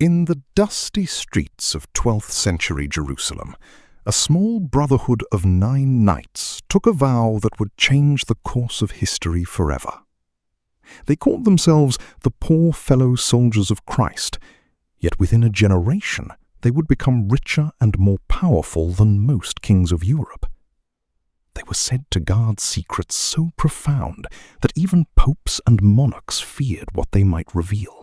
In the dusty streets of 12th century Jerusalem, a small brotherhood of 9 knights took a vow that would change the course of history forever. They called themselves the Poor Fellow Soldiers of Christ, yet within a generation they would become richer and more powerful than most kings of Europe. They were said to guard secrets so profound that even popes and monarchs feared what they might reveal.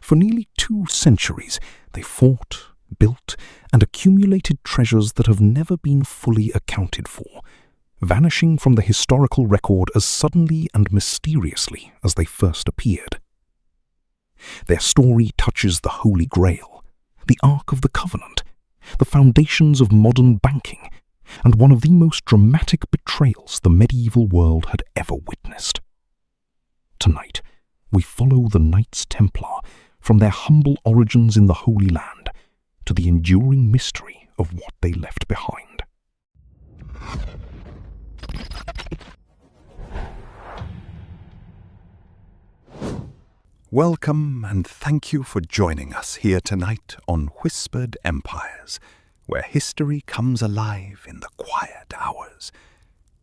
For nearly 2 centuries, they fought, built, and accumulated treasures that have never been fully accounted for, vanishing from the historical record as suddenly and mysteriously as they first appeared. Their story touches the Holy Grail, the Ark of the Covenant, the foundations of modern banking, and one of the most dramatic betrayals the medieval world had ever witnessed. Tonight, we follow the Knights Templar from their humble origins in the Holy Land to the enduring mystery of what they left behind. Welcome and thank you for joining us here tonight on Whispered Empires, where history comes alive in the quiet hours.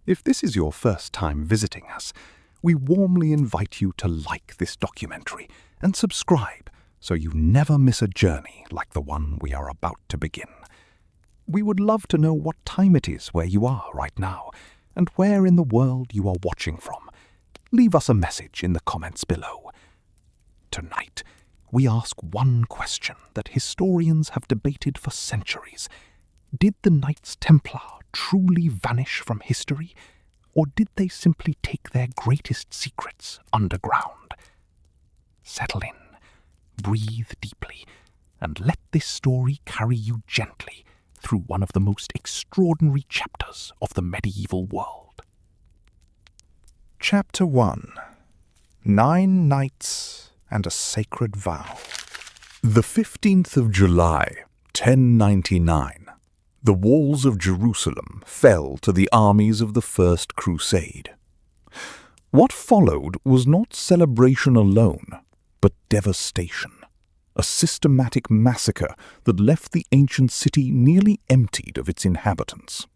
If this is your first time visiting us, we warmly invite you to like this documentary and subscribe so you never miss a journey like the one we are about to begin. We would love to know what time it is where you are right now and where in the world you are watching from. Leave us a message in the comments below. Tonight, we ask one question that historians have debated for centuries. Did the Knights Templar truly vanish from history? Or did they simply take their greatest secrets underground? Settle in, breathe deeply, and let this story carry you gently through one of the most extraordinary chapters of the medieval world. Chapter 1. 9 Knights and a Sacred Vow. The 15th of July, 1099. The walls of Jerusalem fell to the armies of the First Crusade. What followed was not celebration alone, but devastation. A systematic massacre that left the ancient city nearly emptied of its inhabitants.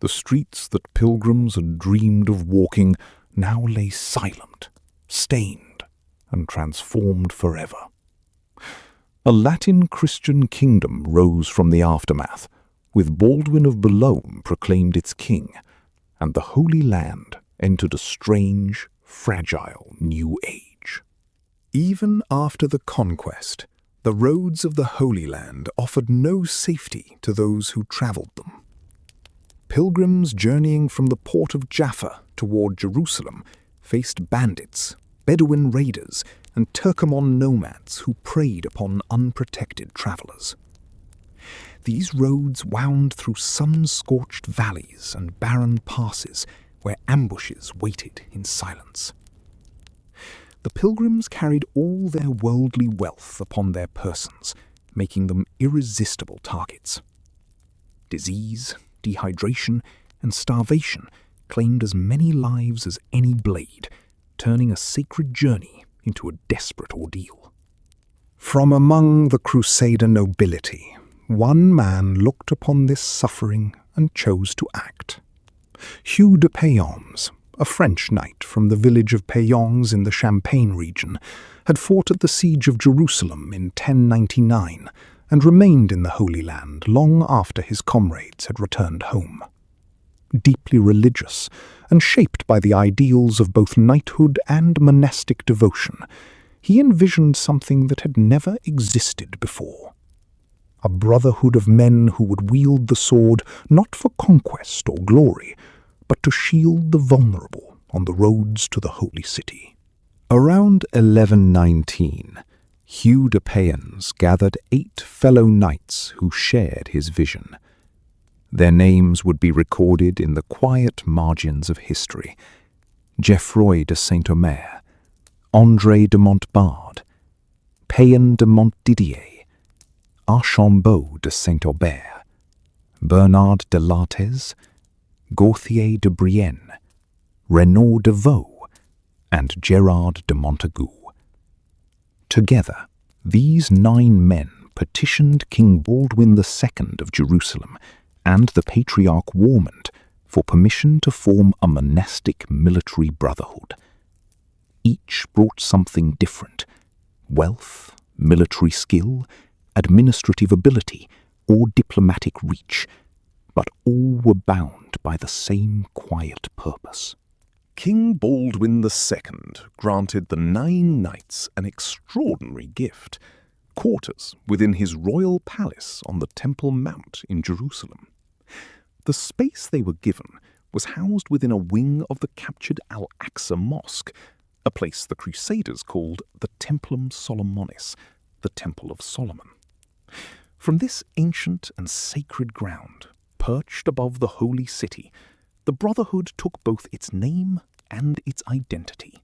The streets that pilgrims had dreamed of walking now lay silent, stained, and transformed forever. A Latin Christian kingdom rose from the aftermath, with Baldwin of Boulogne proclaimed its king, and the Holy Land entered a strange, fragile new age. Even after the conquest, the roads of the Holy Land offered no safety to those who travelled them. Pilgrims journeying from the port of Jaffa toward Jerusalem faced bandits, Bedouin raiders, and Turcoman nomads who preyed upon unprotected travellers. These roads wound through sun-scorched valleys and barren passes where ambushes waited in silence. The pilgrims carried all their worldly wealth upon their persons, making them irresistible targets. Disease, dehydration, and starvation claimed as many lives as any blade, turning a sacred journey into a desperate ordeal. From among the Crusader nobility, one man looked upon this suffering and chose to act. Hugh de Payens, a French knight from the village of Payens in the Champagne region, had fought at the siege of Jerusalem in 1099 and remained in the Holy Land long after his comrades had returned home. Deeply religious and shaped by the ideals of both knighthood and monastic devotion, he envisioned something that had never existed before. A brotherhood of men who would wield the sword not for conquest or glory, but to shield the vulnerable on the roads to the Holy City. Around 1119, Hugh de Payens gathered 8 fellow knights who shared his vision. Their names would be recorded in the quiet margins of history: Geoffroy de Saint-Omer, André de Montbard, Payen de Montdidier, Archambault de Saint-Aubert, Bernard de Lattes, Gauthier de Brienne, Renaud de Vaux, and Gerard de Montaigu. Together, These 9 men petitioned King Baldwin II of Jerusalem and the Patriarch Warmond for permission to form a monastic military brotherhood. Each brought something different: wealth, military skill, administrative ability, or diplomatic reach, but all were bound by the same quiet purpose. King Baldwin II granted the 9 knights an extraordinary gift: quarters within his royal palace on the Temple Mount in Jerusalem. The space they were given was housed within a wing of the captured Al-Aqsa Mosque, a place the Crusaders called the Templum Solomonis, the Temple of Solomon. From this ancient and sacred ground, perched above the holy city, the Brotherhood took both its name and its identity.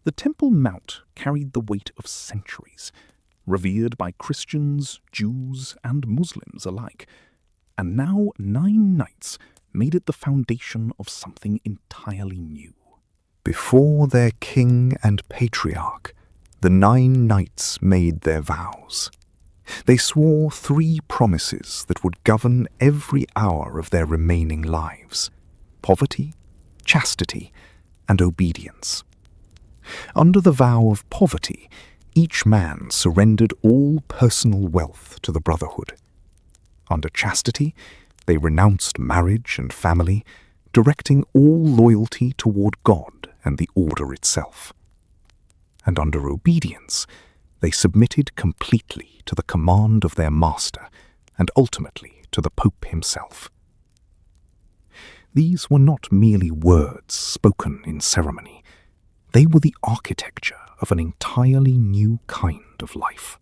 The Temple Mount carried the weight of centuries, revered by Christians, Jews, and Muslims alike, and now 9 knights made it the foundation of something entirely new. Before their king and patriarch, the 9 knights made their vows. They swore 3 promises that would govern every hour of their remaining lives: poverty, chastity, and obedience. Under the vow of poverty, each man surrendered all personal wealth to the Brotherhood. Under chastity, they renounced marriage and family, directing all loyalty toward God and the order itself. And under obedience, they submitted completely to the command of their master and ultimately to the Pope himself. These were not merely words spoken in ceremony. They were the architecture of an entirely new kind of life.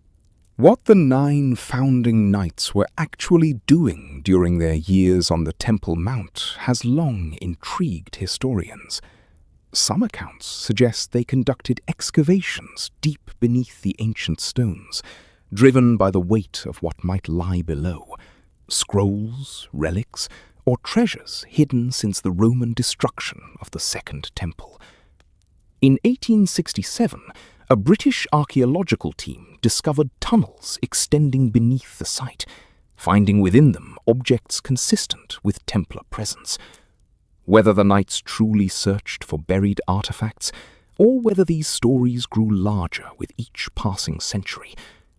What the 9 founding knights were actually doing during their years on the Temple Mount has long intrigued historians. Some accounts suggest they conducted excavations deep beneath the ancient stones, driven by the weight of what might lie below: scrolls, relics, or treasures hidden since the Roman destruction of the Second Temple. In 1867, a British archaeological team discovered tunnels extending beneath the site, finding within them objects consistent with Templar presence. Whether the knights truly searched for buried artifacts, or whether these stories grew larger with each passing century,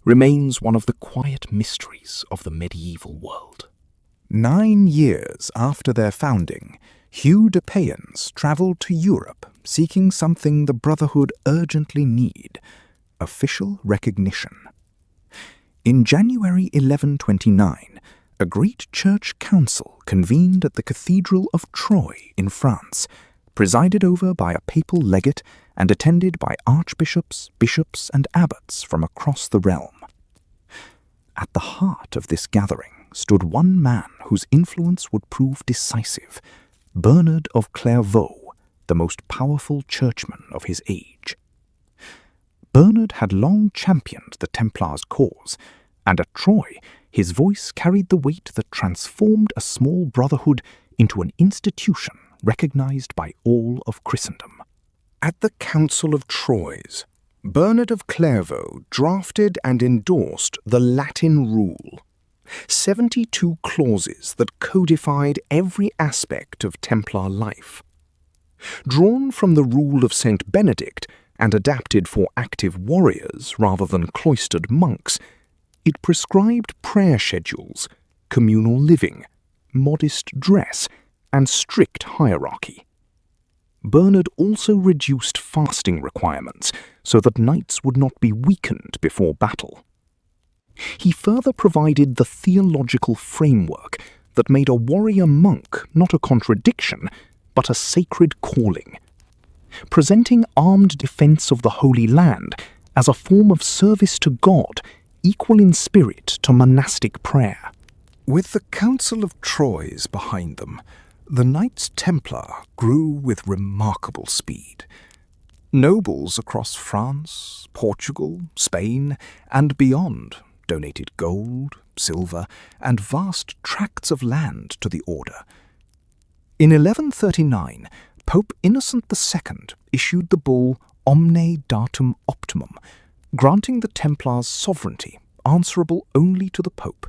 remains one of the quiet mysteries of the medieval world. 9 years after their founding, Hugh de Payens travelled to Europe seeking something the Brotherhood urgently need: official recognition. In January 1129, a great church council convened at the Cathedral of Troyes in France, presided over by a papal legate and attended by archbishops, bishops, and abbots from across the realm. At the heart of this gathering stood one man whose influence would prove decisive: Bernard of Clairvaux, the most powerful churchman of his age. Bernard had long championed the Templars' cause, and at Troyes his voice carried the weight that transformed a small brotherhood into an institution recognized by all of Christendom. At the Council of Troyes, Bernard of Clairvaux drafted and endorsed the Latin Rule, 72 clauses that codified every aspect of Templar life. Drawn from the Rule of St. Benedict and adapted for active warriors rather than cloistered monks, it prescribed prayer schedules, communal living, modest dress, and strict hierarchy. Bernard also reduced fasting requirements so that knights would not be weakened before battle. He further provided the theological framework that made a warrior monk not a contradiction, but a sacred calling, presenting armed defense of the Holy Land as a form of service to God, equal in spirit to monastic prayer. With the Council of Troyes behind them, the Knights Templar grew with remarkable speed. Nobles across France, Portugal, Spain, and beyond donated gold, silver, and vast tracts of land to the order. In 1139, Pope Innocent II issued the bull Omne Datum Optimum, granting the Templars sovereignty answerable only to the Pope,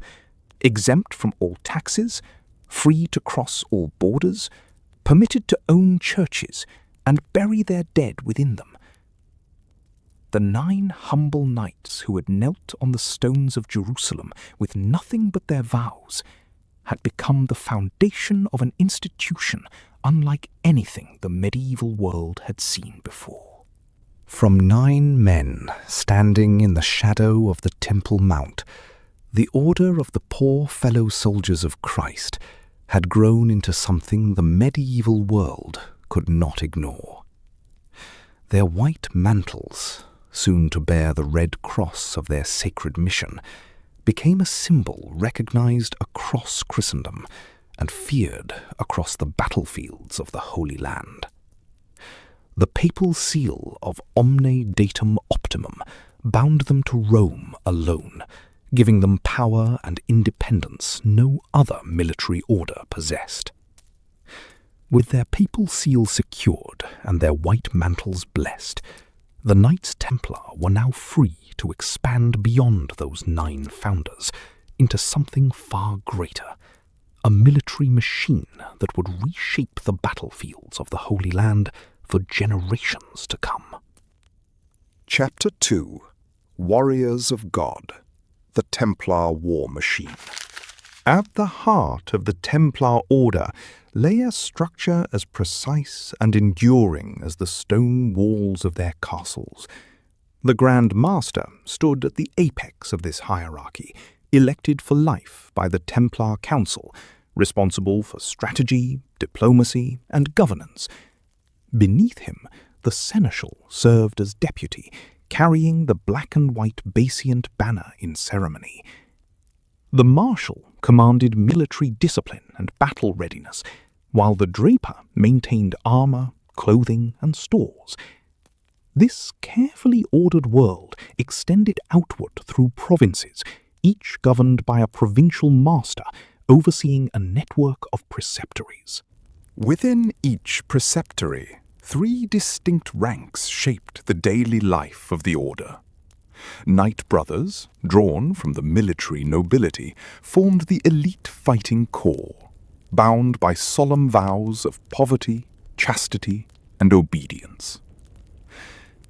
exempt from all taxes, free to cross all borders, permitted to own churches and bury their dead within them. The 9 humble knights who had knelt on the stones of Jerusalem with nothing but their vows had become the foundation of an institution unlike anything the medieval world had seen before. From 9 men standing in the shadow of the Temple Mount, the Order of the Poor Fellow Soldiers of Christ had grown into something the medieval world could not ignore. Their white mantles, soon to bear the red cross of their sacred mission, became a symbol recognized across Christendom and feared across the battlefields of the Holy Land. The papal seal of Omne Datum Optimum bound them to Rome alone, giving them power and independence no other military order possessed. With their papal seal secured and their white mantles blessed, the Knights Templar were now free to expand beyond those 9 founders into something far greater, a military machine that would reshape the battlefields of the Holy Land for generations to come. Chapter 2. Warriors of God, the Templar War Machine. At the heart of the Templar Order lay a structure as precise and enduring as the stone walls of their castles. The Grand Master stood at the apex of this hierarchy, elected for life by the Templar Council, responsible for strategy, diplomacy, and governance. Beneath him, the Seneschal served as deputy, carrying the black and white basient banner in ceremony. The Marshal commanded military discipline and battle readiness, while the Draper maintained armor, clothing, and stores. This carefully ordered world extended outward through provinces, each governed by a provincial master overseeing a network of preceptories. Within each preceptory, 3 distinct ranks shaped the daily life of the order. Knight brothers, drawn from the military nobility, formed the elite fighting corps, bound by solemn vows of poverty, chastity, and obedience.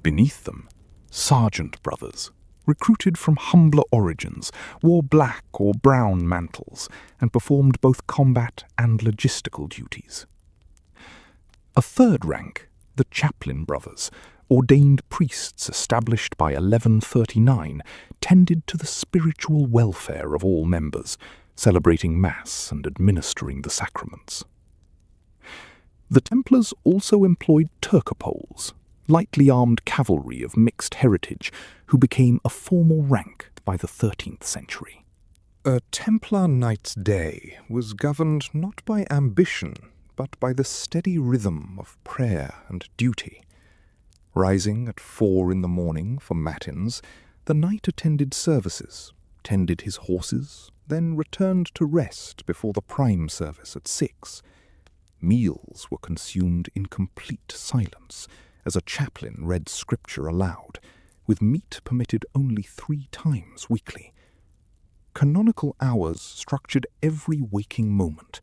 Beneath them, sergeant brothers, recruited from humbler origins, wore black or brown mantles and performed both combat and logistical duties. A 3rd rank, the chaplain brothers, ordained priests established by 1139, tended to the spiritual welfare of all members, celebrating Mass and administering the sacraments. The Templars also employed Turcopoles, lightly armed cavalry of mixed heritage, who became a formal rank by the 13th century. A Templar knight's day was governed not by ambition, but by the steady rhythm of prayer and duty. Rising at 4 in the morning for matins, the knight attended services, tended his horses, then returned to rest before the prime service at 6. Meals were consumed in complete silence, as a chaplain read scripture aloud, with meat permitted only 3 times weekly. Canonical hours structured every waking moment.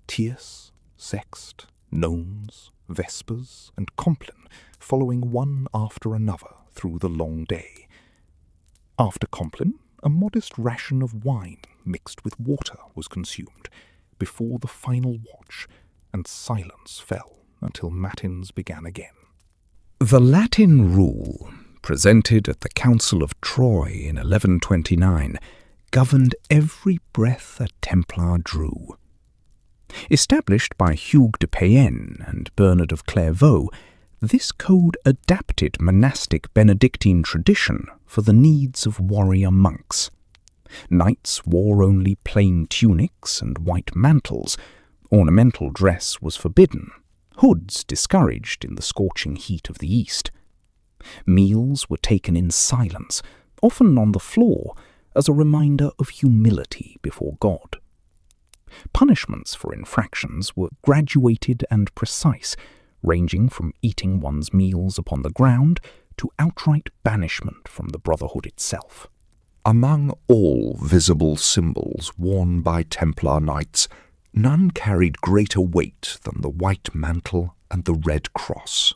Tierce, sext, nones, vespers, and compline following one after another through the long day. After compline, a modest ration of wine mixed with water was consumed before the final watch, and silence fell until matins began again. The Latin rule, presented at the Council of Troy in 1129, governed every breath a Templar drew. Established by Hugues de Payenne and Bernard of Clairvaux, this code adapted monastic Benedictine tradition for the needs of warrior monks. Knights wore only plain tunics and white mantles. Ornamental dress was forbidden. Hoods discouraged in the scorching heat of the East. Meals were taken in silence, often on the floor, as a reminder of humility before God. Punishments for infractions were graduated and precise, ranging from eating one's meals upon the ground to outright banishment from the Brotherhood itself. Among all visible symbols worn by Templar knights, none carried greater weight than the white mantle and the red cross.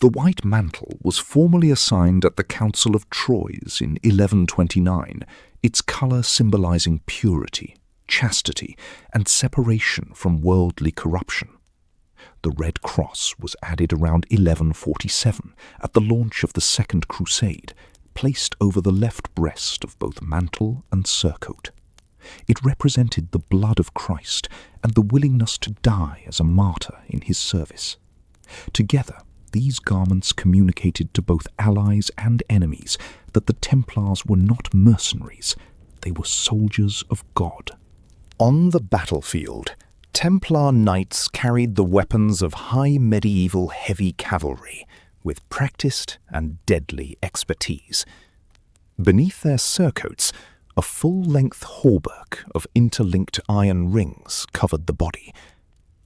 The white mantle was formally assigned at the Council of Troyes in 1129, its colour symbolising purity, chastity, and separation from worldly corruption. The red cross was added around 1147 at the launch of the Second Crusade, placed over the left breast of both mantle and surcoat. It represented the blood of Christ and the willingness to die as a martyr in his service. Together, these garments communicated to both allies and enemies that the Templars were not mercenaries, they were soldiers of God. On the battlefield, Templar knights carried the weapons of high medieval heavy cavalry, with practiced and deadly expertise. Beneath their surcoats, a full-length hauberk of interlinked iron rings covered the body,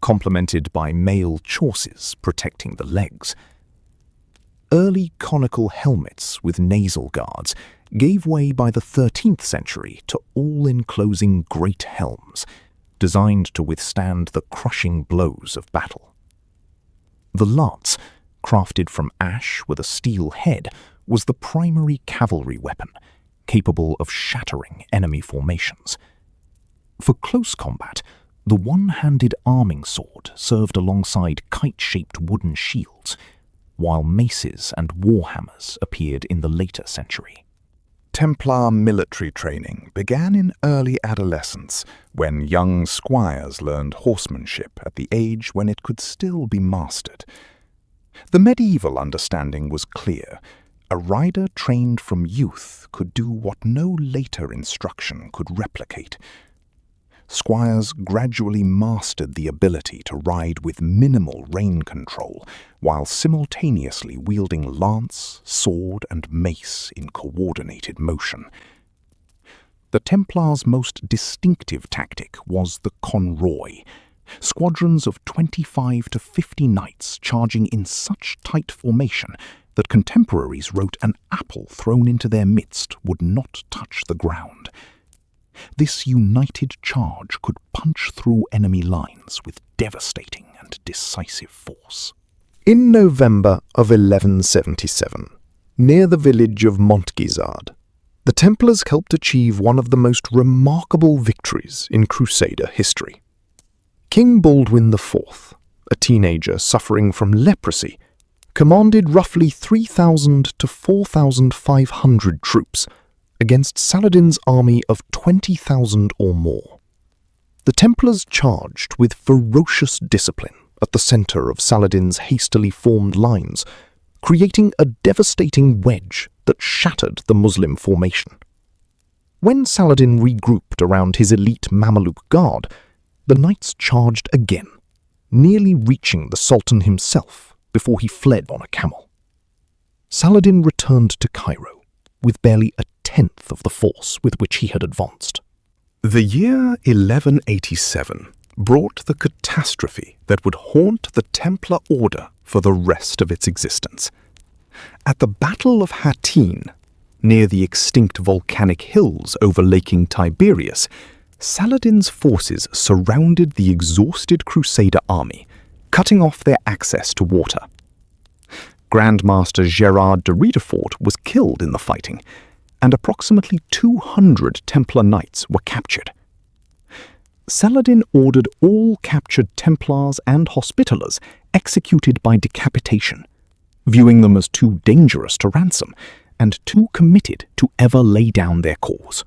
complemented by mail chausses protecting the legs. Early conical helmets with nasal guards gave way by the 13th century to all-enclosing great helms, designed to withstand the crushing blows of battle. The lance, crafted from ash with a steel head, was the primary cavalry weapon, capable of shattering enemy formations. For close combat, the one-handed arming sword served alongside kite-shaped wooden shields, while maces and warhammers appeared in the later century. Templar military training began in early adolescence, when young squires learned horsemanship at the age when it could still be mastered. The medieval understanding was clear. A rider trained from youth could do what no later instruction could replicate. Squires gradually mastered the ability to ride with minimal rein control, while simultaneously wielding lance, sword, and mace in coordinated motion. The Templars' most distinctive tactic was the conroy, squadrons of 25 to 50 knights charging in such tight formation that contemporaries wrote an apple thrown into their midst would not touch the ground. This united charge could punch through enemy lines with devastating and decisive force. In November of 1177, near the village of Montgisard, the Templars helped achieve one of the most remarkable victories in Crusader history. King Baldwin IV, a teenager suffering from leprosy, commanded roughly 3,000 to 4,500 troops against Saladin's army of 20,000 or more. The Templars charged with ferocious discipline at the center of Saladin's hastily formed lines, creating a devastating wedge that shattered the Muslim formation. When Saladin regrouped around his elite Mameluke guard, the knights charged again, nearly reaching the Sultan himself before he fled on a camel. Saladin returned to Cairo with barely a tenth of the force with which he had advanced. The year 1187 brought the catastrophe that would haunt the Templar Order for the rest of its existence. At the Battle of Hattin, near the extinct volcanic hills overlooking Tiberias, Saladin's forces surrounded the exhausted Crusader army, cutting off their access to water. Grandmaster Gerard de Riedefort was killed in the fighting, and approximately 200 Templar knights were captured. Saladin ordered all captured Templars and Hospitallers executed by decapitation, viewing them as too dangerous to ransom and too committed to ever lay down their cause.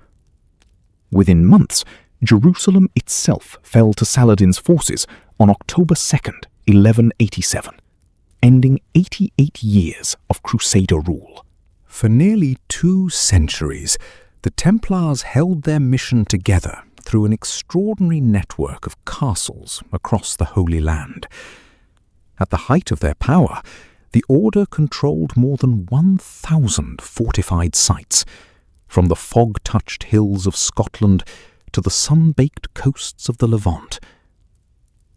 Within months, Jerusalem itself fell to Saladin's forces on October 2nd, 1187, ending 88 years of Crusader rule. For nearly 2 centuries, the Templars held their mission together through an extraordinary network of castles across the Holy Land. At the height of their power, the Order controlled more than 1,000 fortified sites, from the fog-touched hills of Scotland to the sun-baked coasts of the Levant.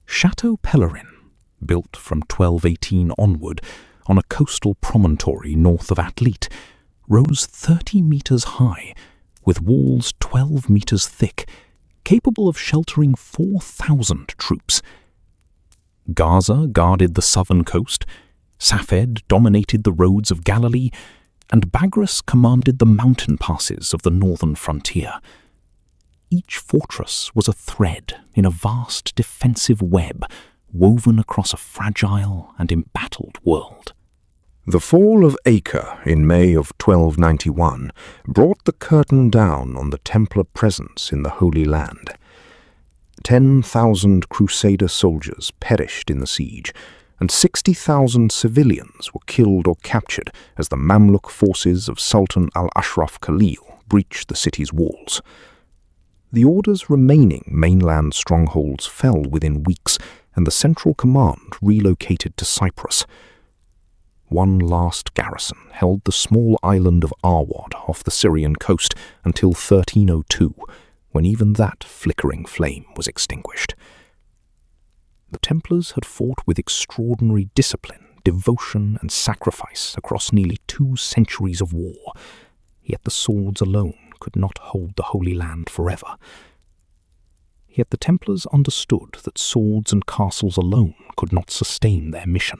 Chateau Pellerin, built from 1218 onward on a coastal promontory north of Athlete, rose 30 meters high, with walls 12 meters thick, capable of sheltering 4,000 troops. Gaza guarded the southern coast, Safed dominated the roads of Galilee, and Bagras commanded the mountain passes of the northern frontier. Each fortress was a thread in a vast defensive web woven across a fragile and embattled world. The fall of Acre in May of 1291 brought the curtain down on the Templar presence in the Holy Land. 10,000 Crusader soldiers perished in the siege, and 60,000 civilians were killed or captured as the Mamluk forces of Sultan al-Ashraf Khalil breached the city's walls. The Order's remaining mainland strongholds fell within weeks, and the central command relocated to Cyprus. One last garrison held the small island of Arwad off the Syrian coast until 1302, when even that flickering flame was extinguished. The Templars had fought with extraordinary discipline, devotion, and sacrifice across nearly 2 centuries of war, yet the swords alone could not hold the Holy Land forever. Yet the Templars understood that swords and castles alone could not sustain their mission,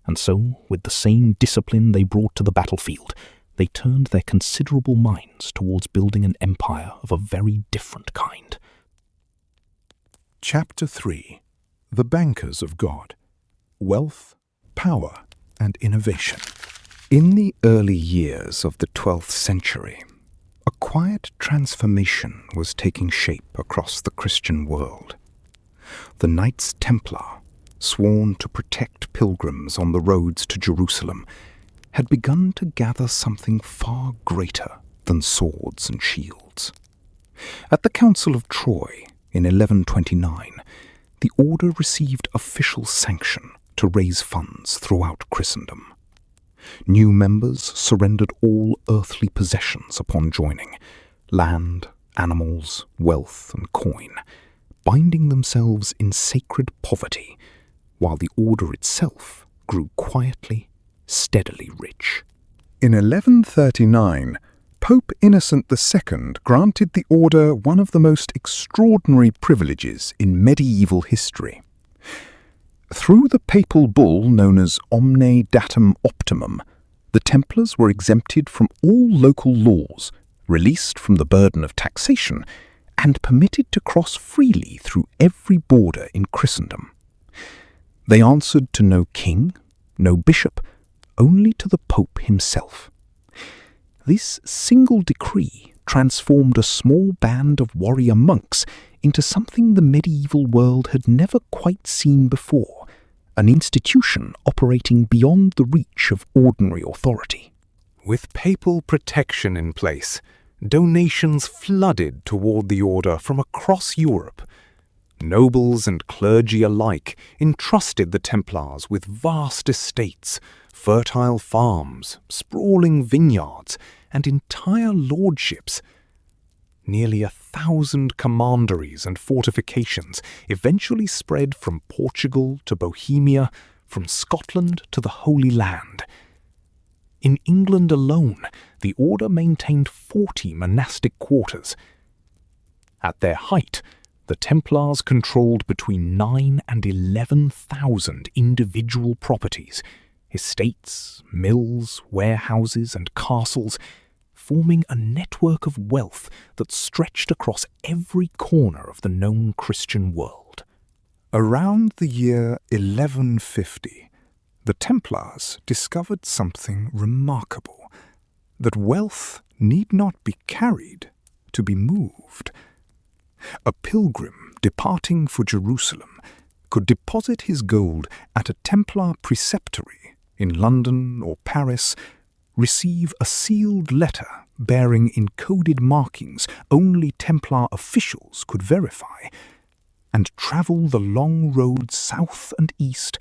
and so, with the same discipline they brought to the battlefield, they turned their considerable minds towards building an empire of a very different kind. Chapter 3. The Bankers of God. Wealth, Power, and Innovation. In the early years of the 12th century, a quiet transformation was taking shape across the Christian world. The Knights Templar, sworn to protect pilgrims on the roads to Jerusalem, had begun to gather something far greater than swords and shields. At the Council of Troy in 1129, the order received official sanction to raise funds throughout Christendom. New members surrendered all earthly possessions upon joining: land, animals, wealth, and coin, binding themselves in sacred poverty, while the order itself grew quietly, steadily rich. In 1139, Pope Innocent II granted the order one of the most extraordinary privileges in medieval history. Through the papal bull known as Omne Datum Optimum, the Templars were exempted from all local laws, released from the burden of taxation, and permitted to cross freely through every border in Christendom. They answered to no king, no bishop, only to the Pope himself. This single decree transformed a small band of warrior monks into something the medieval world had never quite seen before, an institution operating beyond the reach of ordinary authority. With papal protection in place, donations flooded toward the order from across Europe. Nobles and clergy alike entrusted the Templars with vast estates, fertile farms, sprawling vineyards, and entire lordships. Nearly 1,000 commanderies and fortifications eventually spread from Portugal to Bohemia, from Scotland to the Holy Land. In England alone, the order maintained 40 monastic quarters. At their height, the Templars controlled between 9,000 and 11,000 individual properties, estates, mills, warehouses, and castles, forming a network of wealth that stretched across every corner of the known Christian world. Around the year 1150, the Templars discovered something remarkable: that wealth need not be carried to be moved. A pilgrim departing for Jerusalem could deposit his gold at a Templar preceptory in London or Paris, receive a sealed letter bearing encoded markings only Templar officials could verify, and travel the long road south and east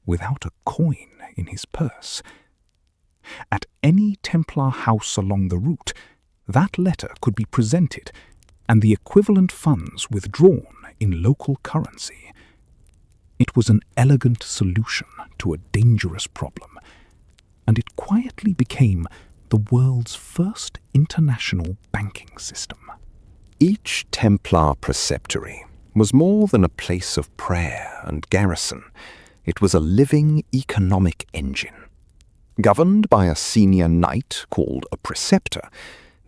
without a coin in his purse. At any Templar house along the route, that letter could be presented and the equivalent funds withdrawn in local currency. It was an elegant solution to a dangerous problem, and it quietly became the world's first international banking system. Each Templar preceptory was more than a place of prayer and garrison. It was a living economic engine. Governed by a senior knight called a preceptor,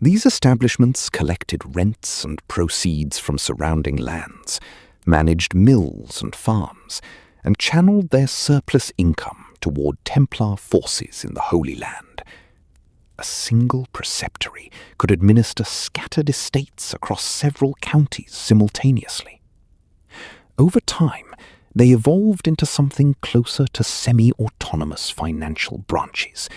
these establishments collected rents and proceeds from surrounding lands, managed mills and farms, and channeled their surplus income toward Templar forces in the Holy Land. A single preceptory could administer scattered estates across several counties simultaneously. Over time, they evolved into something closer to semi-autonomous financial branches,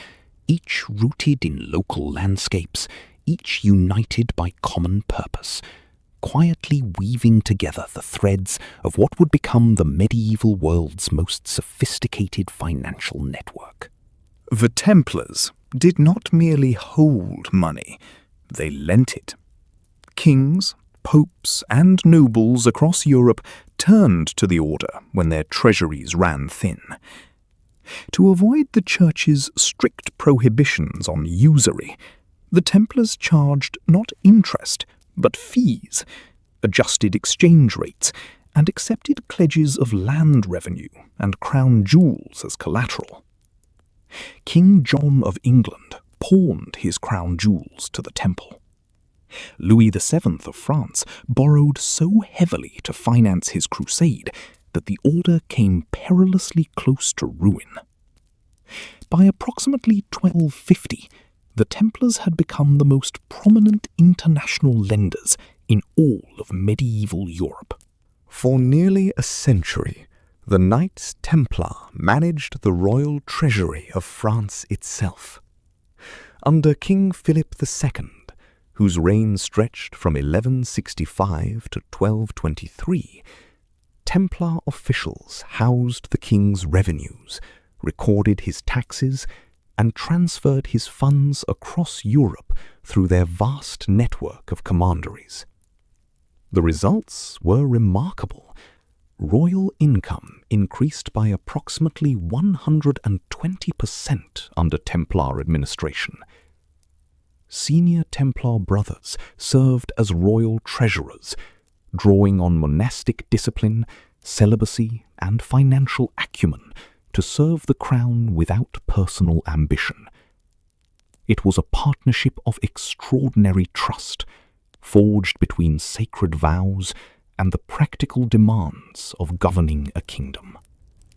each rooted in local landscapes, each united by common purpose, quietly weaving together the threads of what would become the medieval world's most sophisticated financial network. The Templars did not merely hold money, they lent it. Kings, popes, and nobles across Europe turned to the order when their treasuries ran thin. To avoid the Church's strict prohibitions on usury, the Templars charged not interest, but fees, adjusted exchange rates, and accepted pledges of land revenue and crown jewels as collateral. King John of England pawned his crown jewels to the temple. Louis VII of France borrowed so heavily to finance his crusade that the order came perilously close to ruin. By approximately 1250, the Templars had become the most prominent international lenders in all of medieval Europe. For nearly a century, the Knights Templar managed the royal treasury of France itself. Under King Philip II, whose reign stretched from 1165 to 1223, Templar officials housed the king's revenues, recorded his taxes, and transferred his funds across Europe through their vast network of commanderies. The results were remarkable. Royal income increased by approximately 120% under Templar administration. Senior Templar brothers served as royal treasurers, drawing on monastic discipline, celibacy, and financial acumen to serve the crown without personal ambition. It was a partnership of extraordinary trust, forged between sacred vows and the practical demands of governing a kingdom.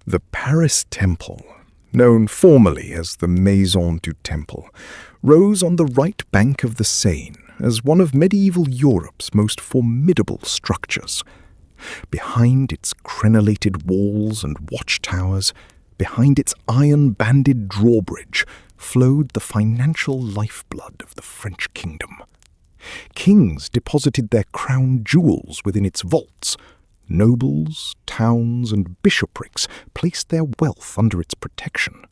The Paris Temple, known formally as the Maison du Temple, rose on the right bank of the Seine as one of medieval Europe's most formidable structures. Behind its crenellated walls and watchtowers, behind its iron-banded drawbridge, flowed the financial lifeblood of the French kingdom. Kings deposited their crown jewels within its vaults. Nobles, towns, and bishoprics placed their wealth under its protection.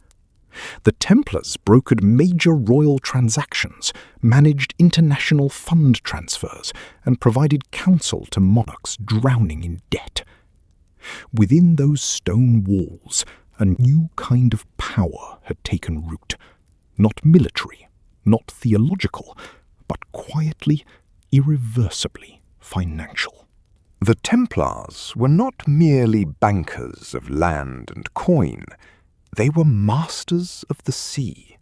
The Templars brokered major royal transactions, managed international fund transfers, and provided counsel to monarchs drowning in debt. Within those stone walls, a new kind of power had taken root, not military, not theological, but quietly, irreversibly financial. The Templars were not merely bankers of land and coin, they were masters of the sea.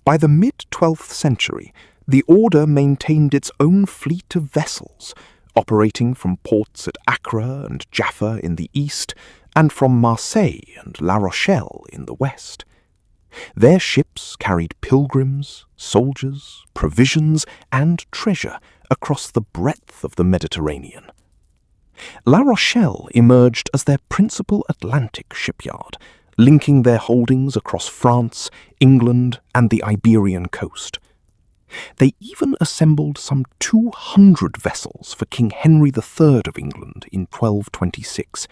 By the mid-12th century, the order maintained its own fleet of vessels, operating from ports at Accra and Jaffa in the east, and from Marseille and La Rochelle in the west. Their ships carried pilgrims, soldiers, provisions, and treasure across the breadth of the Mediterranean. La Rochelle emerged as their principal Atlantic shipyard, linking their holdings across France, England, and the Iberian coast. They even assembled some 200 vessels for King Henry III of England in 1226,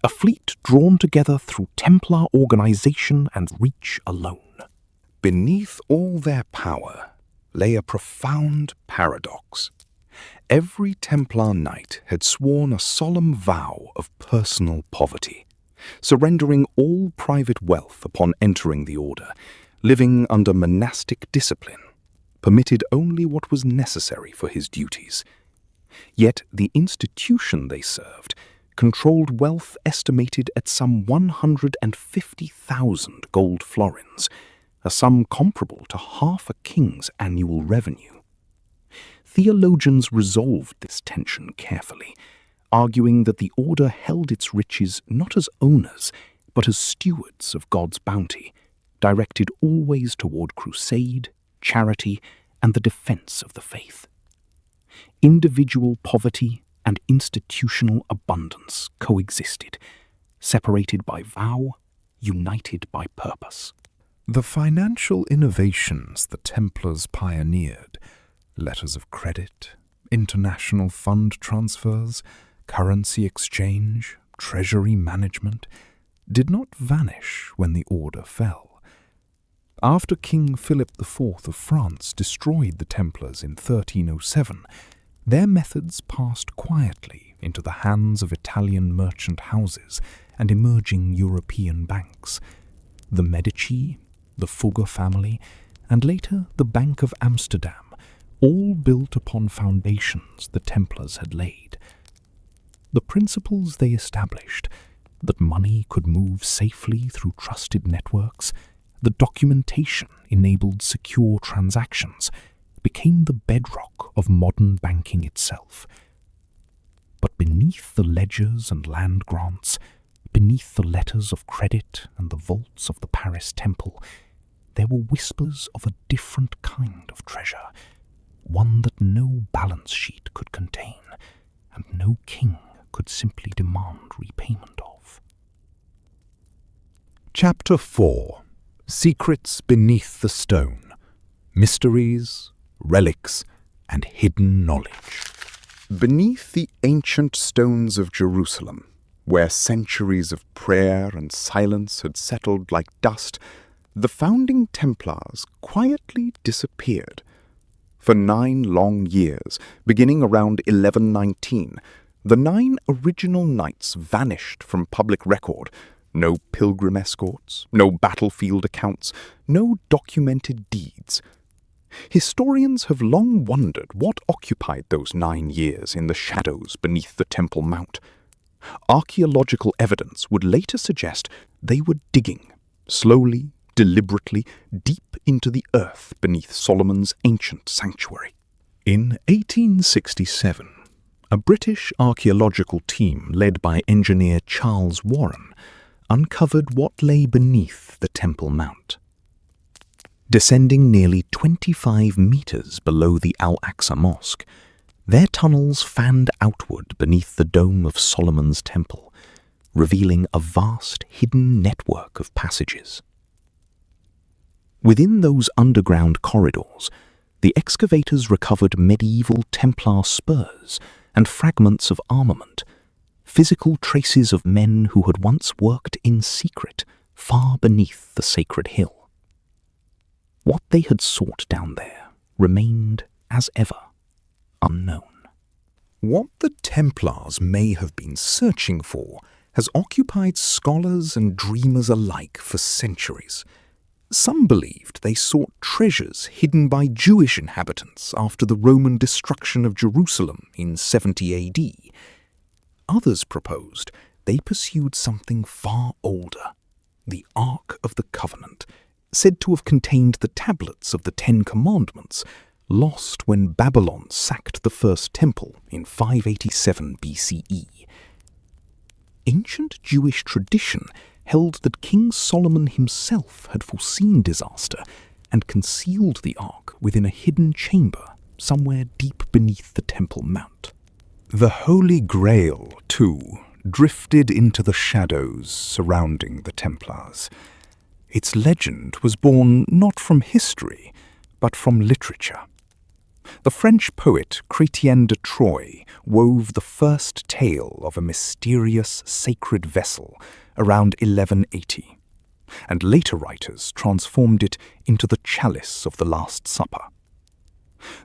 a fleet drawn together through Templar organization and reach alone. Beneath all their power lay a profound paradox. Every Templar knight had sworn a solemn vow of personal poverty, surrendering all private wealth upon entering the order, living under monastic discipline, permitted only what was necessary for his duties. Yet the institution they served controlled wealth estimated at some 150,000 gold florins, a sum comparable to half a king's annual revenue. Theologians resolved this tension carefully, arguing that the order held its riches not as owners, but as stewards of God's bounty, directed always toward crusade, charity, and the defense of the faith. Individual poverty and institutional abundance coexisted, separated by vow, united by purpose. The financial innovations the Templars pioneered, letters of credit, international fund transfers, currency exchange, treasury management, did not vanish when the order fell. After King Philip IV of France destroyed the Templars in 1307, their methods passed quietly into the hands of Italian merchant houses and emerging European banks. The Medici, the Fugger family, and later the Bank of Amsterdam, all built upon foundations the Templars had laid. The principles they established, that money could move safely through trusted networks, the documentation enabled secure transactions, became the bedrock of modern banking itself. But beneath the ledgers and land grants, beneath the letters of credit and the vaults of the Paris Temple, there were whispers of a different kind of treasure, one that no balance sheet could contain, and no king could simply demand repayment of. Chapter 4. Secrets Beneath the Stone. Mysteries, Relics, and Hidden Knowledge. Beneath the ancient stones of Jerusalem, where centuries of prayer and silence had settled like dust, the founding Templars quietly disappeared. For 9 long years, beginning around 1119, the 9 original knights vanished from public record. No pilgrim escorts, no battlefield accounts, no documented deeds. Historians have long wondered what occupied those 9 years in the shadows beneath the Temple Mount. Archaeological evidence would later suggest they were digging, slowly, deliberately, deep into the earth beneath Solomon's ancient sanctuary. In 1867, a British archaeological team led by engineer Charles Warren uncovered what lay beneath the Temple Mount. Descending nearly 25 meters below the Al-Aqsa Mosque, their tunnels fanned outward beneath the dome of Solomon's Temple, revealing a vast hidden network of passages. Within those underground corridors, the excavators recovered medieval Templar spurs and fragments of armament, physical traces of men who had once worked in secret far beneath the sacred hill. What they had sought down there remained, as ever, unknown. What the Templars may have been searching for has occupied scholars and dreamers alike for centuries. Some believed they sought treasures hidden by Jewish inhabitants after the Roman destruction of Jerusalem in 70 AD. Others proposed they pursued something far older, the Ark of the Covenant, said to have contained the tablets of the 10 Commandments, lost when Babylon sacked the First Temple in 587 BCE. Ancient Jewish tradition held that King Solomon himself had foreseen disaster and concealed the Ark within a hidden chamber somewhere deep beneath the Temple Mount. The Holy Grail, too, drifted into the shadows surrounding the Templars. Its legend was born not from history, but from literature. The French poet Chrétien de Troyes wove the first tale of a mysterious sacred vessel around 1180, and later writers transformed it into the chalice of the Last Supper.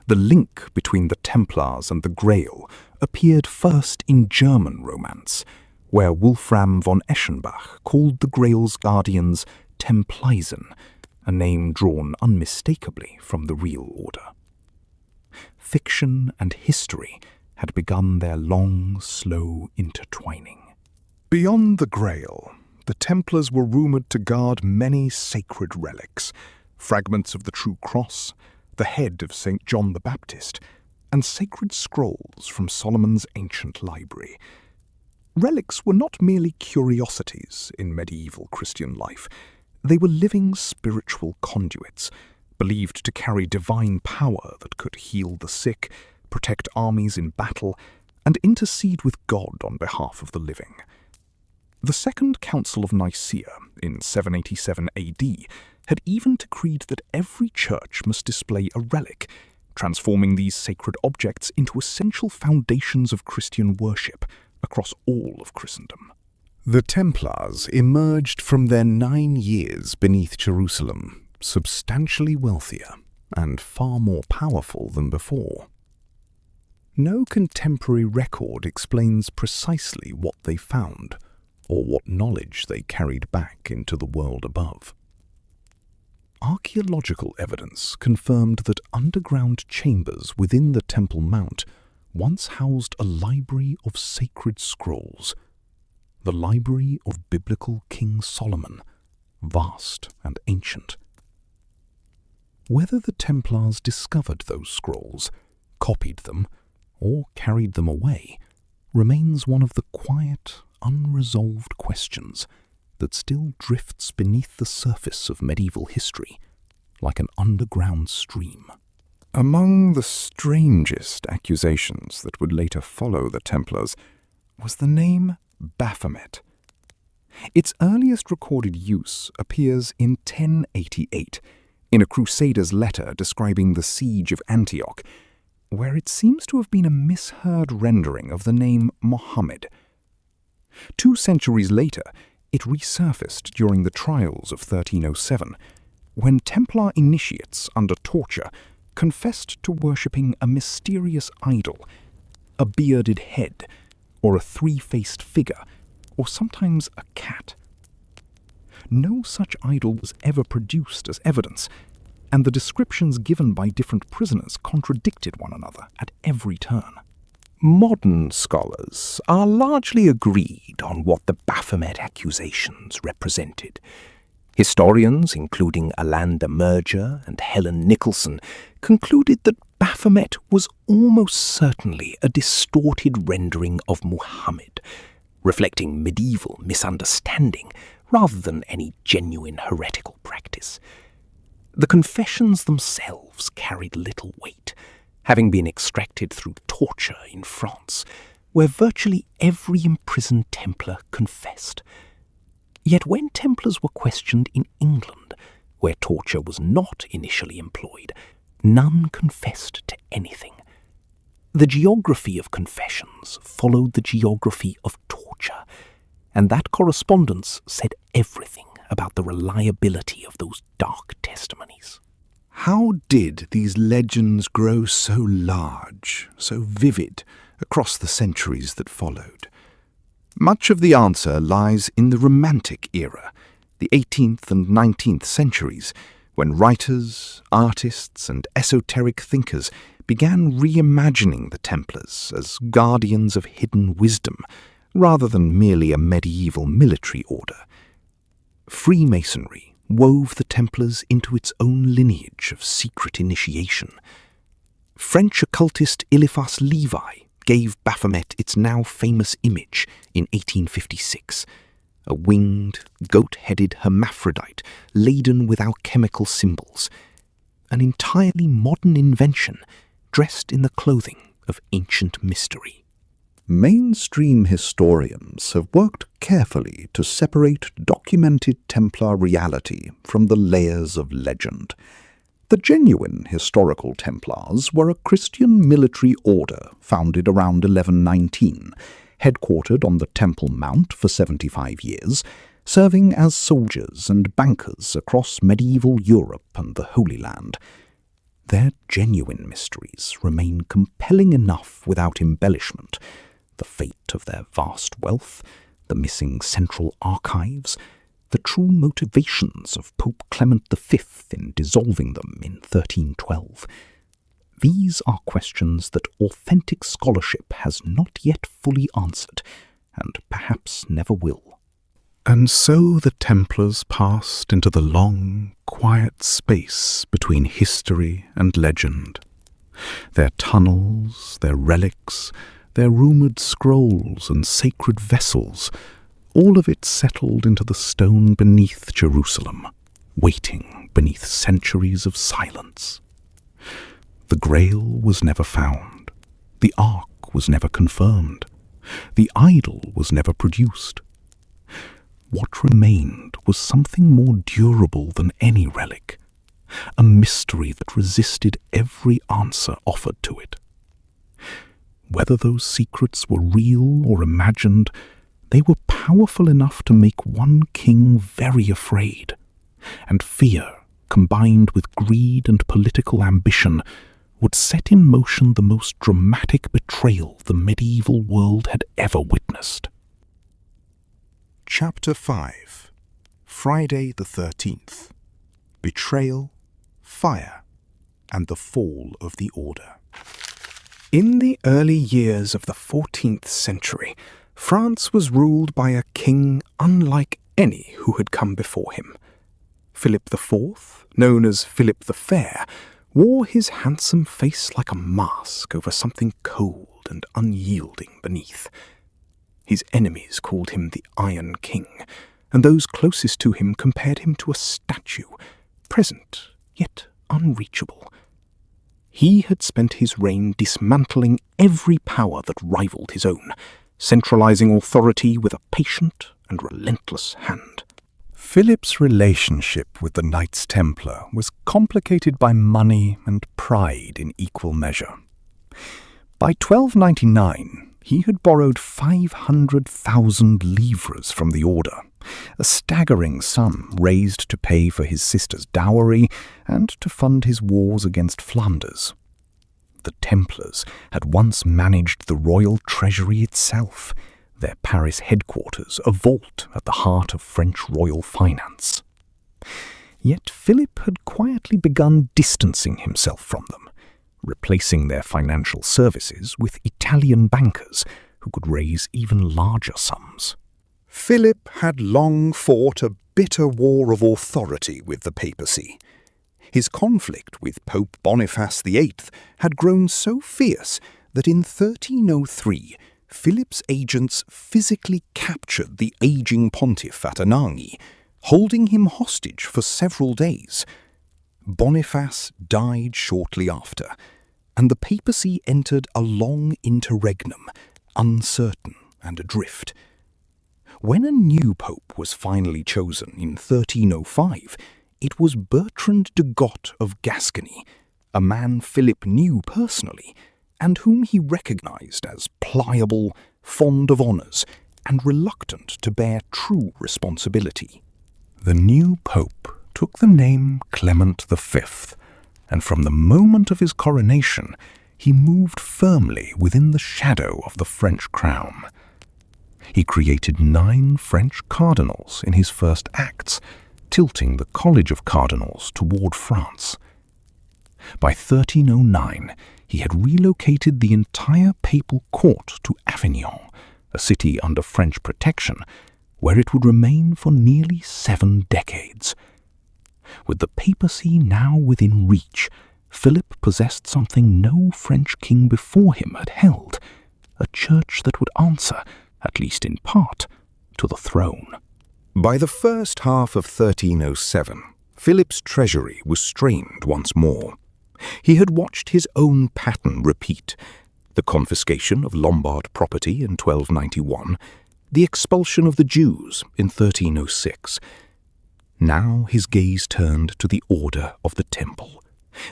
The link between the Templars and the Grail appeared first in German romance, where Wolfram von Eschenbach called the Grail's guardians Templeisen, a name drawn unmistakably from the real order. Fiction and history had begun their long, slow intertwining. Beyond the Grail, the Templars were rumoured to guard many sacred relics, fragments of the True Cross, the head of St. John the Baptist, and sacred scrolls from Solomon's ancient library. Relics were not merely curiosities in medieval Christian life. They were living spiritual conduits, believed to carry divine power that could heal the sick, protect armies in battle, and intercede with God on behalf of the living. The Second Council of Nicaea in 787 AD had even decreed that every church must display a relic, transforming these sacred objects into essential foundations of Christian worship across all of Christendom. The Templars emerged from their 9 years beneath Jerusalem, substantially wealthier and far more powerful than before. No contemporary record explains precisely what they found, or what knowledge they carried back into the world above. Archaeological evidence confirmed that underground chambers within the Temple Mount once housed a library of sacred scrolls, the library of biblical King Solomon, vast and ancient. Whether the Templars discovered those scrolls, copied them, or carried them away remains one of the quiet, unresolved questions that still drifts beneath the surface of medieval history, like an underground stream. Among the strangest accusations that would later follow the Templars was the name Baphomet. Its earliest recorded use appears in 1088, in a crusader's letter describing the siege of Antioch, where it seems to have been a misheard rendering of the name Mohammed. 2 centuries later, it resurfaced during the trials of 1307, when Templar initiates under torture confessed to worshipping a mysterious idol, a bearded head, or a 3-faced figure, or sometimes a cat. No such idol was ever produced as evidence, and the descriptions given by different prisoners contradicted one another at every turn. Modern scholars are largely agreed on what the Baphomet accusations represented. Historians, including Alanda Merger and Helen Nicholson, concluded that Baphomet was almost certainly a distorted rendering of Muhammad, reflecting medieval misunderstanding rather than any genuine heretical practice. The confessions themselves carried little weight, having been extracted through torture in France, where virtually every imprisoned Templar confessed. Yet when Templars were questioned in England, where torture was not initially employed, none confessed to anything. The geography of confessions followed the geography of torture, and that correspondence said everything about the reliability of those dark testimonies. How did these legends grow so large, so vivid, across the centuries that followed? Much of the answer lies in the Romantic era, the 18th and 19th centuries, when writers, artists, and esoteric thinkers began reimagining the Templars as guardians of hidden wisdom, rather than merely a medieval military order. Freemasonry wove the Templars into its own lineage of secret initiation. French occultist Eliphas Levi gave Baphomet its now famous image in 1856, a winged, goat-headed hermaphrodite laden with alchemical symbols, an entirely modern invention dressed in the clothing of ancient mystery. Mainstream historians have worked carefully to separate documented Templar reality from the layers of legend. The genuine historical Templars were a Christian military order founded around 1119, headquartered on the Temple Mount for 75 years, serving as soldiers and bankers across medieval Europe and the Holy Land. Their genuine mysteries remain compelling enough without embellishment. The fate of their vast wealth, the missing central archives, the true motivations of Pope Clement V in dissolving them in 1312? These are questions that authentic scholarship has not yet fully answered, and perhaps never will. And so the Templars passed into the long, quiet space between history and legend. Their tunnels, their relics, their rumoured scrolls and sacred vessels, all of it settled into the stone beneath Jerusalem, waiting beneath centuries of silence. The Grail was never found. The Ark was never confirmed. The idol was never produced. What remained was something more durable than any relic, a mystery that resisted every answer offered to it. Whether those secrets were real or imagined, they were powerful enough to make one king very afraid, and fear, combined with greed and political ambition, would set in motion the most dramatic betrayal the medieval world had ever witnessed. Chapter 5. Friday the 13th. Betrayal, Fire, and the Fall of the Order. In the early years of the 14th century, France was ruled by a king unlike any who had come before him. Philip IV, known as Philip the Fair, wore his handsome face like a mask over something cold and unyielding beneath. His enemies called him the Iron King, and those closest to him compared him to a statue, present yet unreachable. He had spent his reign dismantling every power that rivaled his own, centralizing authority with a patient and relentless hand. Philip's relationship with the Knights Templar was complicated by money and pride in equal measure. By 1299, he had borrowed 500,000 livres from the order, a staggering sum raised to pay for his sister's dowry and to fund his wars against Flanders. The Templars had once managed the royal treasury itself, their Paris headquarters a vault at the heart of French royal finance. Yet Philip had quietly begun distancing himself from them, replacing their financial services with Italian bankers who could raise even larger sums. Philip had long fought a bitter war of authority with the papacy. His conflict with Pope Boniface VIII had grown so fierce that in 1303 Philip's agents physically captured the aging pontiff at Anagni, holding him hostage for several days. Boniface died shortly after, and the papacy entered a long interregnum, uncertain and adrift. When a new pope was finally chosen in 1305, it was Bertrand de Got of Gascony, a man Philip knew personally, and whom he recognized as pliable, fond of honors, and reluctant to bear true responsibility. The new pope took the name Clement V, and from the moment of his coronation, he moved firmly within the shadow of the French crown. He created 9 French cardinals in his first acts, tilting the College of Cardinals toward France. By 1309, he had relocated the entire papal court to Avignon, a city under French protection, where it would remain for nearly 7 decades. With the papacy now within reach, Philip possessed something no French king before him had held, a church that would answer, at least in part, to the throne. By the first half of 1307, Philip's treasury was strained once more. He had watched his own pattern repeat: the confiscation of Lombard property in 1291, the expulsion of the Jews in 1306. Now his gaze turned to the Order of the Temple,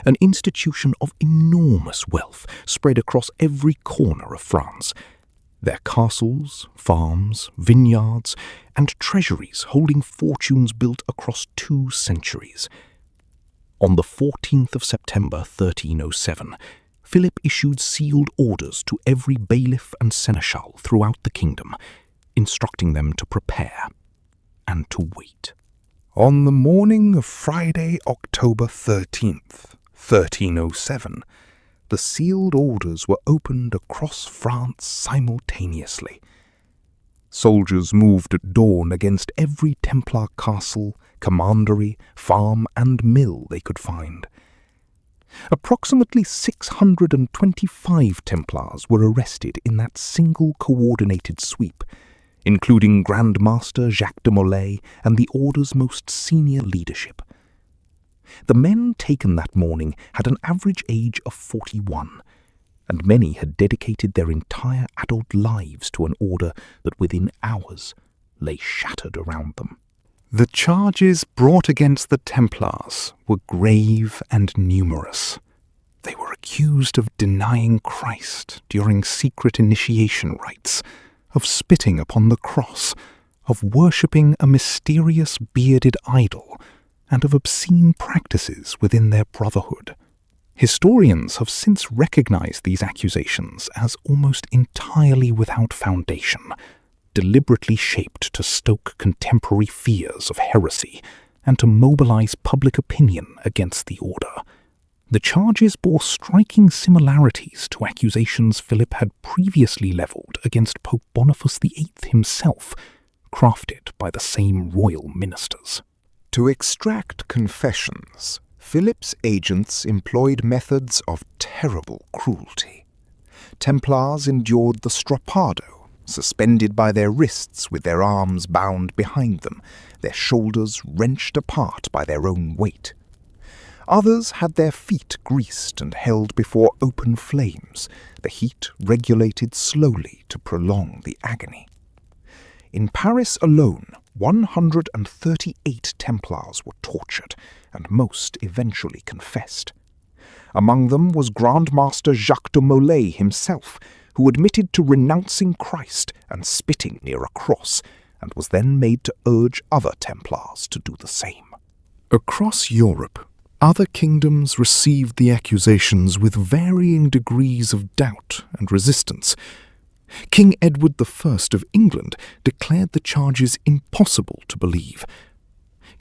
an institution of enormous wealth spread across every corner of France. Their castles, farms, vineyards, and treasuries holding fortunes built across 2 centuries. On the 14th of September 1307, Philip issued sealed orders to every bailiff and seneschal throughout the kingdom, instructing them to prepare. and to wait. On the morning of Friday, October 13th, 1307, the sealed orders were opened across France simultaneously. Soldiers moved at dawn against every Templar castle, commandery, farm, and mill they could find. Approximately 625 Templars were arrested in that single coordinated sweep, including Grand Master Jacques de Molay and the Order's most senior leadership. The men taken that morning had an average age of 41, and many had dedicated their entire adult lives to an order that within hours lay shattered around them. The charges brought against the Templars were grave and numerous. They were accused of denying Christ during secret initiation rites, of spitting upon the cross, of worshipping a mysterious bearded idol, and of obscene practices within their brotherhood. Historians have since recognized these accusations as almost entirely without foundation, deliberately shaped to stoke contemporary fears of heresy and to mobilize public opinion against the order. The charges bore striking similarities to accusations Philip had previously levelled against Pope Boniface VIII himself, crafted by the same royal ministers. To extract confessions, Philip's agents employed methods of terrible cruelty. Templars endured the strappado, suspended by their wrists with their arms bound behind them, their shoulders wrenched apart by their own weight. Others had their feet greased and held before open flames, the heat regulated slowly to prolong the agony. In Paris alone, 138 Templars were tortured, and most eventually confessed. Among them was Grand Master Jacques de Molay himself, who admitted to renouncing Christ and spitting near a cross, and was then made to urge other Templars to do the same. Across Europe, other kingdoms received the accusations with varying degrees of doubt and resistance. King Edward I of England declared the charges impossible to believe.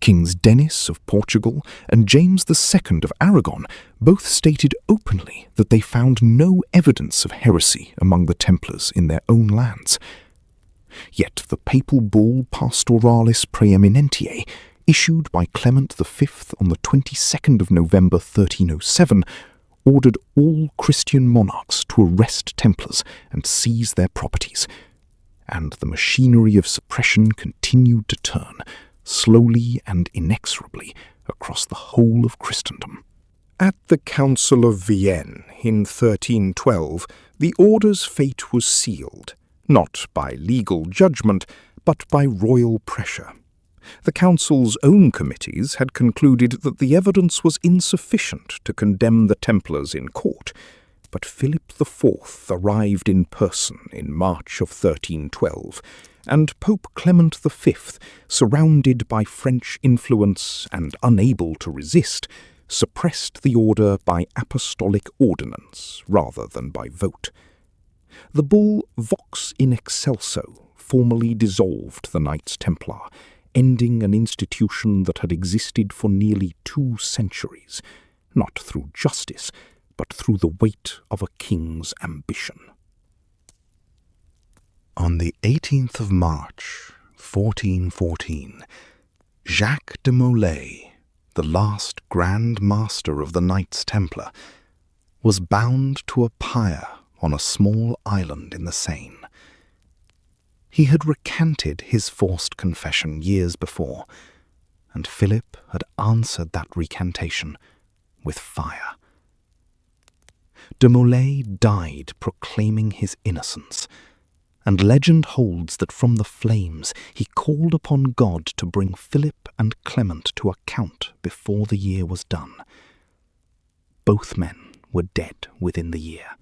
Kings Denis of Portugal and James II of Aragon both stated openly that they found no evidence of heresy among the Templars in their own lands. Yet the papal bull Pastoralis Praeeminentiae, issued by Clement V on the 22nd of November 1307, ordered all Christian monarchs to arrest Templars and seize their properties, and the machinery of suppression continued to turn, slowly and inexorably, across the whole of Christendom. At the Council of Vienne in 1312, the order's fate was sealed, not by legal judgment, but by royal pressure. The Council's own committees had concluded that the evidence was insufficient to condemn the Templars in court, but Philip IV arrived in person in March of 1312, and Pope Clement V, surrounded by French influence and unable to resist, suppressed the order by apostolic ordinance rather than by vote. The bull Vox in Excelso formally dissolved the Knights Templar, ending an institution that had existed for nearly 2 centuries, not through justice, but through the weight of a king's ambition. On the 18th of March, 1414, Jacques de Molay, the last Grand Master of the Knights Templar, was bound to a pyre on a small island in the Seine. He had recanted his forced confession years before, and Philip had answered that recantation with fire. De Molay died proclaiming his innocence, and legend holds that from the flames he called upon God to bring Philip and Clement to account before the year was done. Both men were dead within the year.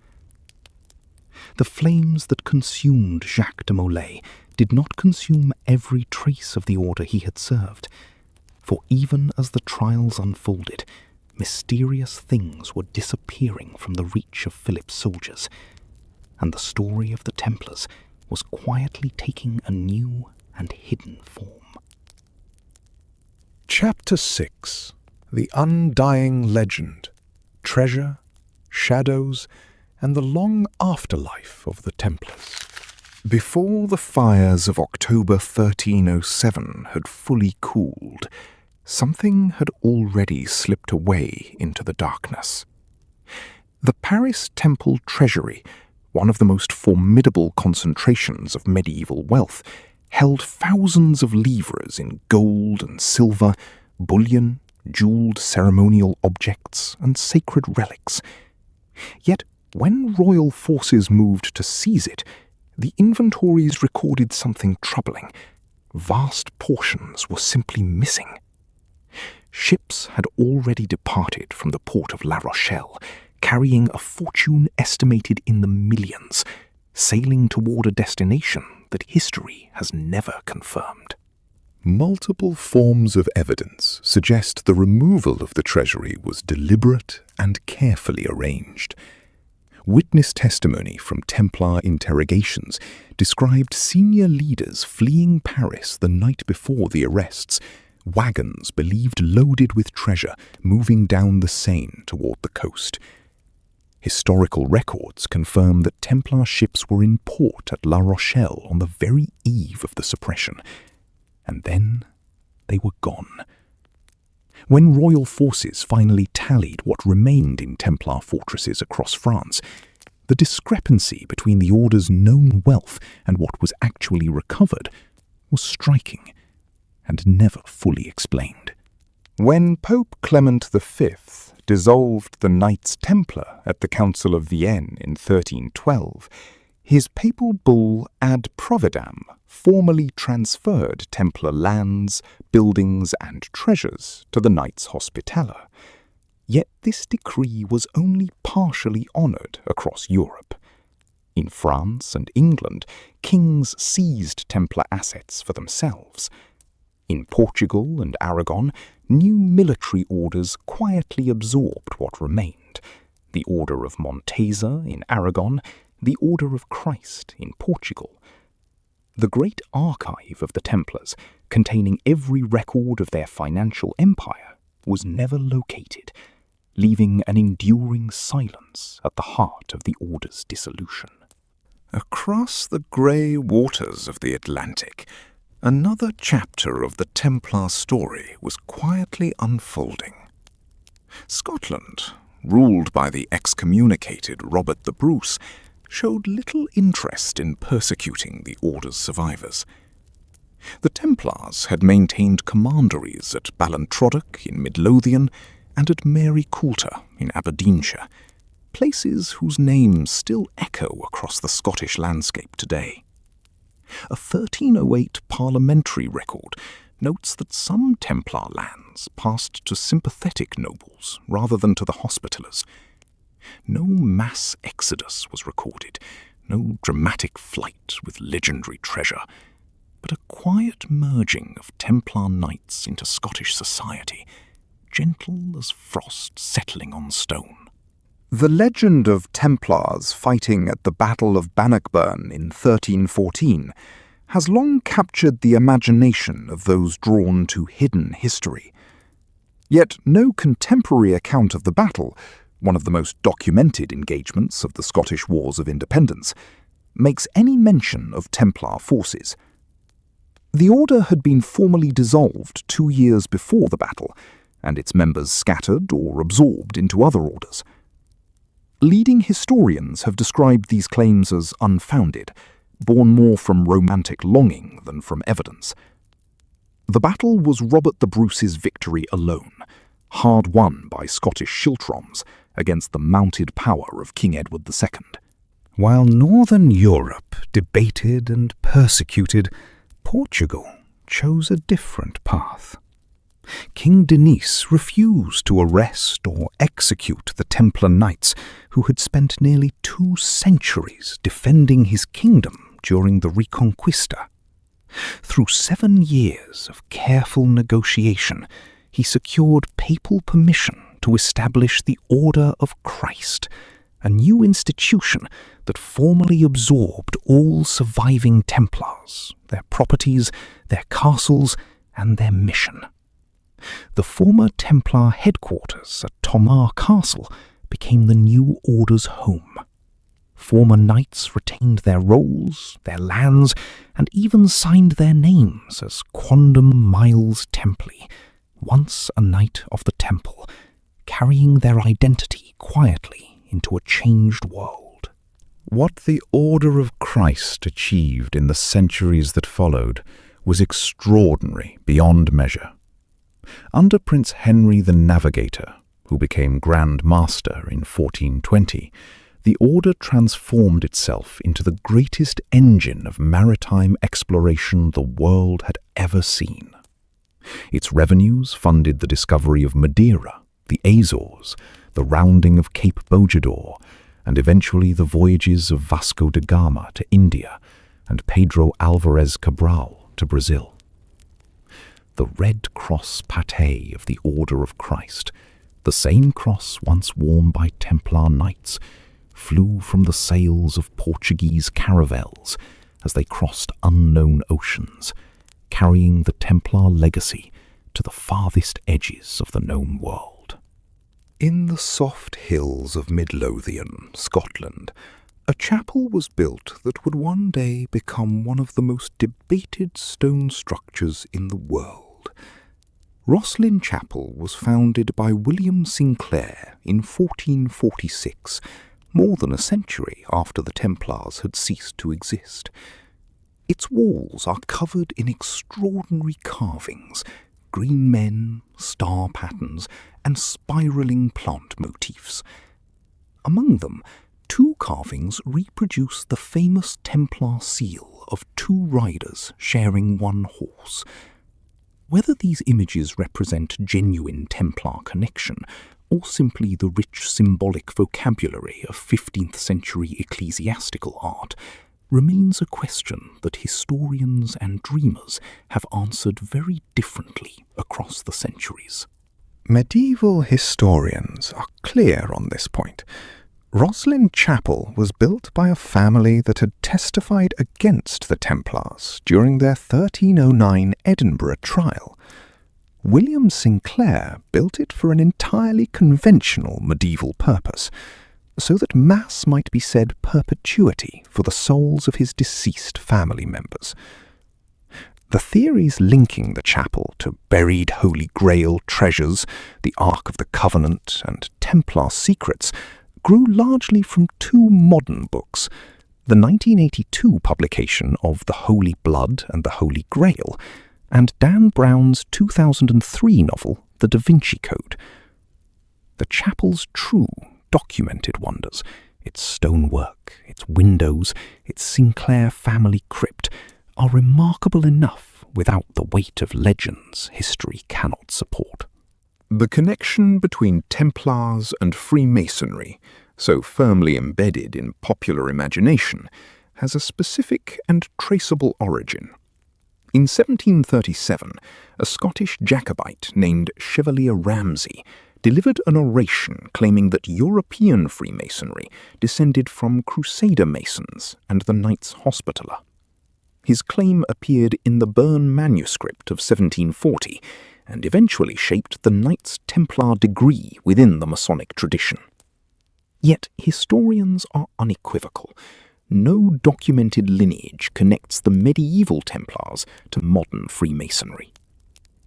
The flames that consumed Jacques de Molay did not consume every trace of the order he had served, for even as the trials unfolded, mysterious things were disappearing from the reach of Philip's soldiers, and the story of the Templars was quietly taking a new and hidden form. Chapter 6. The Undying Legend. Treasure, Shadows, and the Long Afterlife of the Templars. Before the fires of October 1307 had fully cooled, something had already slipped away into the darkness. The Paris Temple treasury, one of the most formidable concentrations of medieval wealth, held thousands of livres in gold and silver, bullion, jeweled ceremonial objects, and sacred relics. Yet, when royal forces moved to seize it, the inventories recorded something troubling. Vast portions were simply missing. Ships had already departed from the port of La Rochelle, carrying a fortune estimated in the millions, sailing toward a destination that history has never confirmed. Multiple forms of evidence suggest the removal of the treasury was deliberate and carefully arranged. Witness testimony from Templar interrogations described senior leaders fleeing Paris the night before the arrests, wagons believed loaded with treasure moving down the Seine toward the coast. Historical records confirm that Templar ships were in port at La Rochelle on the very eve of the suppression, and then they were gone. When royal forces finally tallied what remained in Templar fortresses across France, the discrepancy between the order's known wealth and what was actually recovered was striking and never fully explained. When Pope Clement V dissolved the Knights Templar at the Council of Vienne in 1312, his papal bull Ad Providam formally transferred Templar lands, buildings, and treasures to the Knights Hospitaller. Yet this decree was only partially honoured across Europe. In France and England, kings seized Templar assets for themselves. In Portugal and Aragon, new military orders quietly absorbed what remained: the Order of Montesa in Aragon, the Order of Christ in Portugal. The great archive of the Templars, containing every record of their financial empire, was never located, leaving an enduring silence at the heart of the Order's dissolution. Across the grey waters of the Atlantic, another chapter of the Templar story was quietly unfolding. Scotland, ruled by the excommunicated Robert the Bruce, showed little interest in persecuting the Order's survivors. The Templars had maintained commanderies at Ballintroduc in Midlothian and at Mary Coulter in Aberdeenshire, places whose names still echo across the Scottish landscape today. A 1308 parliamentary record notes that some Templar lands passed to sympathetic nobles rather than to the Hospitallers. No mass exodus was recorded, no dramatic flight with legendary treasure, but a quiet merging of Templar knights into Scottish society, gentle as frost settling on stone. The legend of Templars fighting at the Battle of Bannockburn in 1314 has long captured the imagination of those drawn to hidden history. Yet no contemporary account of the battle, one of the most documented engagements of the Scottish Wars of Independence, makes any mention of Templar forces. The order had been formally dissolved 2 years before the battle, and its members scattered or absorbed into other orders. Leading historians have described these claims as unfounded, born more from romantic longing than from evidence. The battle was Robert the Bruce's victory alone, hard won by Scottish schiltroms against the mounted power of King Edward II. While Northern Europe debated and persecuted, Portugal chose a different path. King Denis refused to arrest or execute the Templar knights who had spent nearly 2 centuries defending his kingdom during the Reconquista. Through 7 years of careful negotiation, he secured papal permission to establish the Order of Christ, a new institution that formally absorbed all surviving Templars, their properties, their castles, and their mission. The former Templar headquarters at Tomar Castle became the new order's home. Former knights retained their roles, their lands, and even signed their names as Quondam Miles Templi, once a knight of the Temple, carrying their identity quietly into a changed world. What the Order of Christ achieved in the centuries that followed was extraordinary beyond measure. Under Prince Henry the Navigator, who became Grand Master in 1420, the Order transformed itself into the greatest engine of maritime exploration the world had ever seen. Its revenues funded the discovery of Madeira, the Azores, the rounding of Cape Bojador, and eventually the voyages of Vasco da Gama to India and Pedro Alvarez Cabral to Brazil. The Red Cross pate of the Order of Christ, the same cross once worn by Templar knights, flew from the sails of Portuguese caravels as they crossed unknown oceans, carrying the Templar legacy to the farthest edges of the known world. In the soft hills of Midlothian, Scotland, a chapel was built that would one day become one of the most debated stone structures in the world. Roslin Chapel was founded by William Sinclair in 1446, more than a century after the Templars had ceased to exist. Its walls are covered in extraordinary carvings, green men, star patterns, and spiralling plant motifs. Among them, 2 carvings reproduce the famous Templar seal of 2 riders sharing one horse. Whether these images represent genuine Templar connection or simply the rich symbolic vocabulary of 15th century ecclesiastical art, remains a question that historians and dreamers have answered very differently across the centuries. Medieval historians are clear on this point. Roslin Chapel was built by a family that had testified against the Templars during their 1309 Edinburgh trial. William Sinclair built it for an entirely conventional medieval purpose, so that Mass might be said perpetuity for the souls of his deceased family members. The theories linking the chapel to buried Holy Grail treasures, the Ark of the Covenant, and Templar secrets grew largely from 2 modern books, the 1982 publication of The Holy Blood and the Holy Grail, and Dan Brown's 2003 novel, The Da Vinci Code. The chapel's true, documented wonders, its stonework, its windows, its Sinclair family crypt, are remarkable enough without the weight of legends history cannot support. The connection between Templars and Freemasonry, so firmly embedded in popular imagination, has a specific and traceable origin. In 1737, a Scottish Jacobite named Chevalier Ramsay delivered an oration claiming that European Freemasonry descended from Crusader Masons and the Knights Hospitaller. His claim appeared in the Bern manuscript of 1740 and eventually shaped the Knights Templar degree within the Masonic tradition. Yet historians are unequivocal. No documented lineage connects the medieval Templars to modern Freemasonry.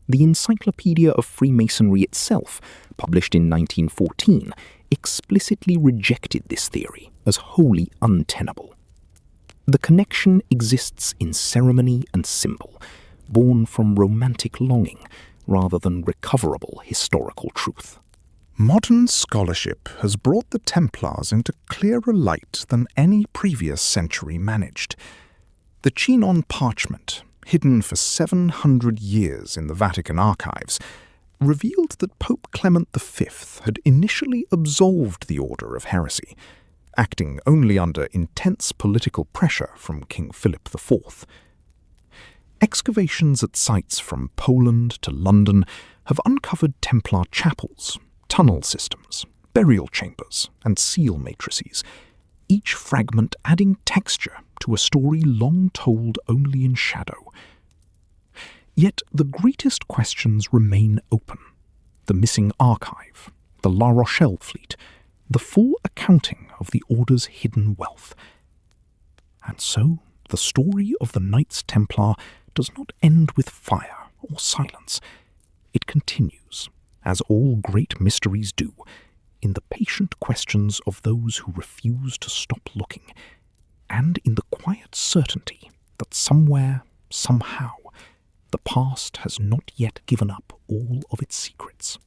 The Encyclopedia of Freemasonry itself, published in 1914, explicitly rejected this theory as wholly untenable. The connection exists in ceremony and symbol, born from romantic longing rather than recoverable historical truth. Modern scholarship has brought the Templars into clearer light than any previous century managed. The Chinon parchment, hidden for 700 years in the Vatican archives, revealed that Pope Clement V had initially absolved the order of heresy, acting only under intense political pressure from King Philip IV. Excavations at sites from Poland to London have uncovered Templar chapels, tunnel systems, burial chambers, and seal matrices, each fragment adding texture to a story long told only in shadow. Yet the greatest questions remain open. The missing archive, the La Rochelle fleet, the full accounting of the Order's hidden wealth. And so, the story of the Knights Templar does not end with fire or silence. It continues, as all great mysteries do, in the patient questions of those who refuse to stop looking, and in the quiet certainty that somewhere, somehow, the past has not yet given up all of its secrets.